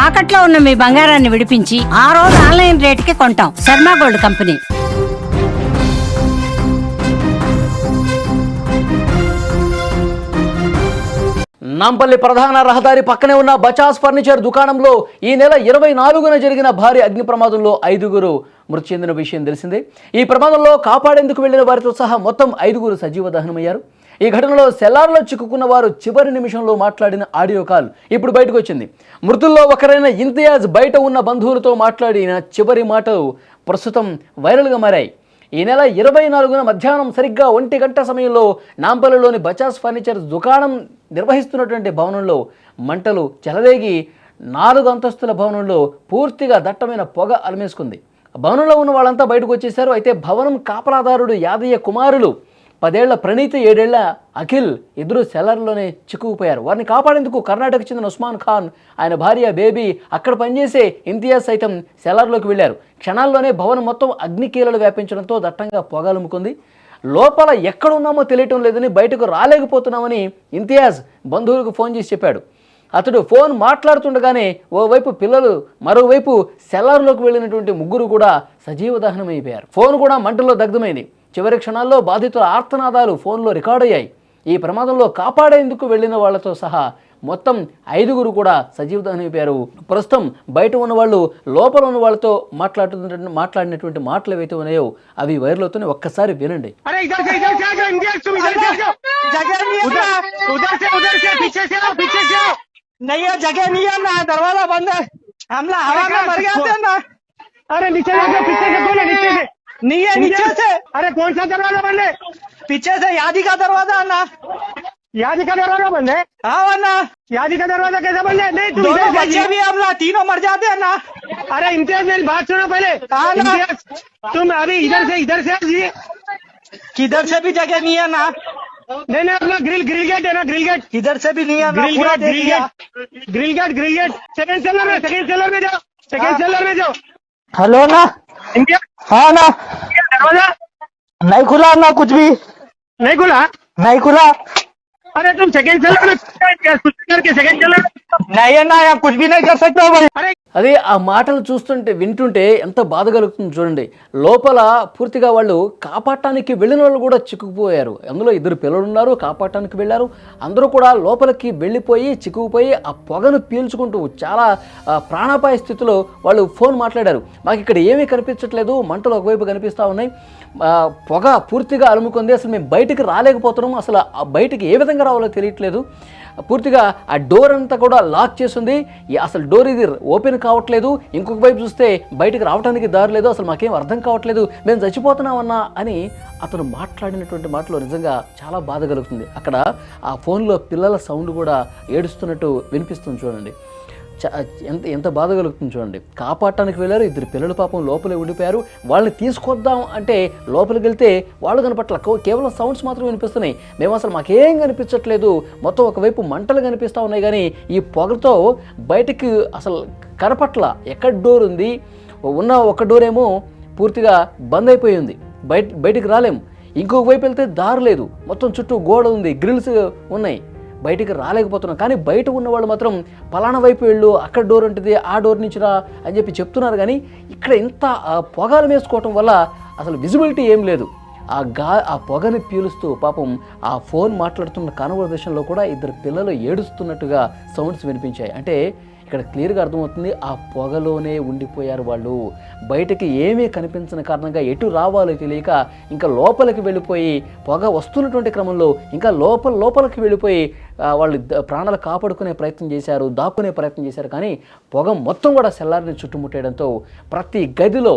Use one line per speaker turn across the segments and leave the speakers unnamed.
తాకట్లో ఉన్న మీ బంగారాన్ని విడిపించి ఆ రోజు ఆన్లైన్ రేటుకి కొంటాం. Sharma gold company.
నాంపల్లి ప్రధాన రహదారి పక్కనే ఉన్న బజాజ్ ఫర్నిచర్ దుకాణంలో ఈ నెల 24న జరిగిన భారీ అగ్ని ప్రమాదంలో 5గురు మృతి చెందిన విషయం తెలిసిందే. ఈ ప్రమాదంలో కాపాడేందుకు వెళ్లిన వారితో సహా మొత్తం 5గురు సజీవ దహనమయ్యారు. ఈ ఘటనలో సెల్లార్లో చిక్కుకున్న వారు చివరి నిమిషంలో మాట్లాడిన ఆడియో కాల్ ఇప్పుడు బయటకు వచ్చింది. మృతుల్లో ఒకరైన ఇంతియాజ్ బయట ఉన్న బంధువులతో మాట్లాడిన చివరి మాటలు ప్రస్తుతం వైరల్గా మారాయి. ఈ నెల 24న మధ్యాహ్నం సరిగ్గా 1 గంట సమయంలో నాంపల్లిలోని బజాజ్ ఫర్నిచర్ దుకాణం నిర్వహిస్తున్నటువంటి భవనంలో మంటలు చెలరేగి 4 అంతస్తుల భవనంలో పూర్తిగా దట్టమైన పొగ అలమేసుకుంది. భవనంలో ఉన్న వాళ్ళంతా బయటకు వచ్చేశారు. అయితే భవనం కాపలాదారుడు యాదయ్య కుమారులు 10 ఏళ్ల ప్రణీత్, 7 ఏళ్ల అఖిల్ ఇద్దరు సెల్లర్లోనే చిక్కుకుపోయారు. వారిని కాపాడేందుకు కర్ణాటకకు చెందిన ఉస్మాన్ ఖాన్, ఆయన భార్య బేబీ, అక్కడ పనిచేసే ఇంతియాజ్ సైతం సెల్లర్లోకి వెళ్లారు. క్షణాల్లోనే భవనం మొత్తం అగ్నికీలలు వ్యాపించడంతో దట్టంగా పొగలుముకుంది. లోపల ఎక్కడున్నామో తెలియటం లేదని, బయటకు రాలేకపోతున్నామని ఇంతియాజ్ బంధువులకు ఫోన్ చేసి చెప్పాడు. అతడు ఫోన్ మాట్లాడుతుండగానే ఓవైపు పిల్లలు, మరోవైపు సెల్లార్లోకి వెళ్ళినటువంటి 3 కూడా సజీవ దహనమైపోయారు. ఫోన్ కూడా మంటల్లో దగ్ధమైంది. చివరి క్షణాల్లో బాధితుల ఆర్తనాదాలు ఫోన్లో రికార్డయ్యాయి. ఈ ప్రమాదంలో కాపాడేందుకు వెళ్లిన వాళ్లతో సహా మొత్తం 5గురు కూడా సజీవ దహనమైపోయారు. ప్రస్తుతం బయట ఉన్న వాళ్ళు లోపల ఉన్న వాళ్ళతో మాట్లాడినటువంటి మాటలు ఏవైతే ఉన్నాయో అవి వైరల్ అవుతున్నాయి. ఒక్కసారి వినండి.
जगह नहीं है ना, दरवाजा बंद है, हमला हवा में मर गया था ना। अरे नीचे जाके पीछे से बोले, नीचे से नहीं है, नीचे से। अरे कौन सा दरवाजा बंद है? पीछे से यादी का दरवाजा है ना। यादी का दरवाजा बंद है? हाँ वरना यादी का दरवाजा कैसे बंद है? नहीं दोनों बच्चे भी हमला तीनों मर जाते हैं ना। अरे इम्तियाज मेरी बात सुनो पहले। हाँ ना, तुम अभी इधर से आइए। किधर से भी जगह नहीं है ना। नहीं अपना ग्रिल गेट है ना, ग्रिल गेट इधर से भी नहीं है ना। ग्रिल गेट सेकंड सेलर में जाओ, सेकंड सेलर में जाओ। हेलो ना इंडिया। हाँ ना, दरवाजा नहीं खुला ना, कुछ भी नहीं खुला। अरे तुम सेकंड सेलर में करके सेकंड सेलर नहीं है ना, आप कुछ भी नहीं कर सकते हो भाई। अरे
అదే ఆ మాటలు వింటుంటే ఎంత బాధ కలుగుతుంది చూడండి. లోపల పూర్తిగా వాళ్ళు కాపాడటానికి వెళ్ళిన వాళ్ళు కూడా చిక్కుకుపోయారు. అందులో 2 పిల్లలు ఉన్నారు, కాపాడటానికి వెళ్ళారు. అందరూ కూడా లోపలికి వెళ్ళిపోయి చిక్కుకుపోయి ఆ పొగను పీల్చుకుంటూ చాలా ప్రాణాపాయ స్థితిలో వాళ్ళు ఫోన్ మాట్లాడారు. మాకు ఇక్కడ ఏమీ కనిపించట్లేదు, మంటలు ఒకవైపు కనిపిస్తూ ఉన్నాయి, పొగ పూర్తిగా అలుముకుంది, అసలు మేము బయటికి రాలేకపోతున్నాము, అసలు బయటికి ఏ విధంగా రావాలో తెలియట్లేదు, పూర్తిగా ఆ డోర్ అంతా కూడా లాక్ చేస్తుంది, అసలు డోర్ ఇది ఓపెన్ కావట్లేదు, ఇంకొక వైపు చూస్తే బయటకు రావడానికి దారి లేదు, అసలు మాకేం అర్థం కావట్లేదు, మేము చచ్చిపోతున్నామన్నా అని అతను మాట్లాడినటువంటి మాటలో నిజంగా చాలా బాధ కలుగుతుంది. అక్కడ ఆ ఫోన్లో పిల్లల సౌండ్ కూడా ఏడుస్తున్నట్టు వినిపిస్తుంది చూడండి. ఎంత బాధ కలుగుతుంది చూడండి. కాపాడటానికి వెళ్ళారు, 2 పిల్లలు పాపం లోపలే ఉండిపోయారు. వాళ్ళని తీసుకొద్దాం అంటే లోపలికి వెళ్తే వాళ్ళు కనపట్ల, కేవలం సౌండ్స్ మాత్రం వినిపిస్తున్నాయి. మేము అసలు మాకేం కనిపించట్లేదు, మొత్తం ఒకవైపు మంటలు కనిపిస్తూ ఉన్నాయి కానీ ఈ పొగతో బయటికి అసలు కనపట్ల. ఎక్కడ డోర్ ఉంది, ఉన్న ఒక డోర్ ఏమో పూర్తిగా బంద్ అయిపోయి ఉంది, బయటికి రాలేము, ఇంకొక వైపు వెళ్తే దారి లేదు, మొత్తం చుట్టూ గోడ ఉంది, గ్రిల్స్ ఉన్నాయి, బయటికి రాలేకపోతున్నాం. కానీ బయట ఉన్న వాళ్ళు మాత్రం పలానా వైపు వెళ్ళు, అక్కడ డోర్ ఉంటుంది, ఆ డోర్ నుంచి రా అని చెప్పి చెప్తున్నారు. కానీ ఇక్కడ ఇంత పొగలు వేసుకోవటం వల్ల అసలు విజిబిలిటీ ఏం లేదు. ఆ పొగని పీలుస్తూ పాపం ఆ ఫోన్ మాట్లాడుతున్న కన్వర్జేషన్లో కూడా 2 పిల్లలు ఏడుస్తున్నట్టుగా సౌండ్స్ వినిపించాయి. అంటే ఇక్కడ క్లియర్గా అర్థమవుతుంది, ఆ పొగలోనే ఉండిపోయారు వాళ్ళు. బయటకి ఏమీ కనిపించిన కారణంగా ఎటు రావాలో తెలియక ఇంకా లోపలికి వెళ్ళిపోయి, పొగ వస్తున్నటువంటి క్రమంలో ఇంకా లోపలికి వెళ్ళిపోయి వాళ్ళు ప్రాణాలు కాపాడుకునే ప్రయత్నం చేశారు, దాక్కునే ప్రయత్నం చేశారు. కానీ పొగ మొత్తం కూడా సెల్లార్ని చుట్టుముట్టేయడంతో ప్రతి గదిలో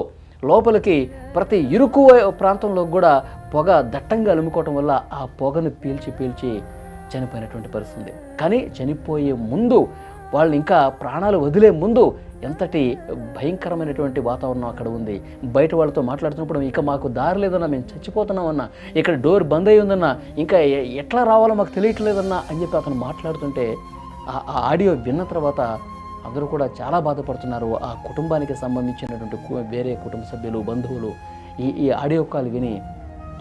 లోపలికి, ప్రతి ఇరుకు ప్రాంతంలో కూడా పొగ దట్టంగా అలుముకోవటం వల్ల ఆ పొగను పీల్చి చనిపోయినటువంటి పరిస్థితి. కానీ చనిపోయే ముందు, వాళ్ళు ఇంకా ప్రాణాలు వదిలే ముందు ఎంతటి భయంకరమైనటువంటి వాతావరణం అక్కడ ఉంది. బయట వాళ్ళతో మాట్లాడుతున్నప్పుడు ఇక మాకు దారి లేదన్నా, మేము చచ్చిపోతున్నామన్నా, ఇక్కడ డోర్ బంద్ అయి ఉందన్నా, ఇంకా ఎట్లా రావాలో మాకు తెలియట్లేదన్నా అని చెప్పి అతను మాట్లాడుతుంటే ఆ ఆడియో విన్న తర్వాత అందరూ కూడా చాలా బాధపడుతున్నారు. ఆ కుటుంబానికి సంబంధించినటువంటి వేరే కుటుంబ సభ్యులు, బంధువులు ఈ ఆడియో కాల్ విని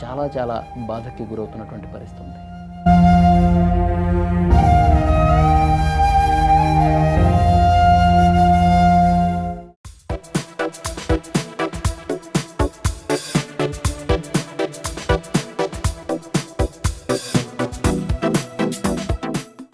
చాలా బాధకి గురవుతున్నటువంటి పరిస్థితి ఉంది.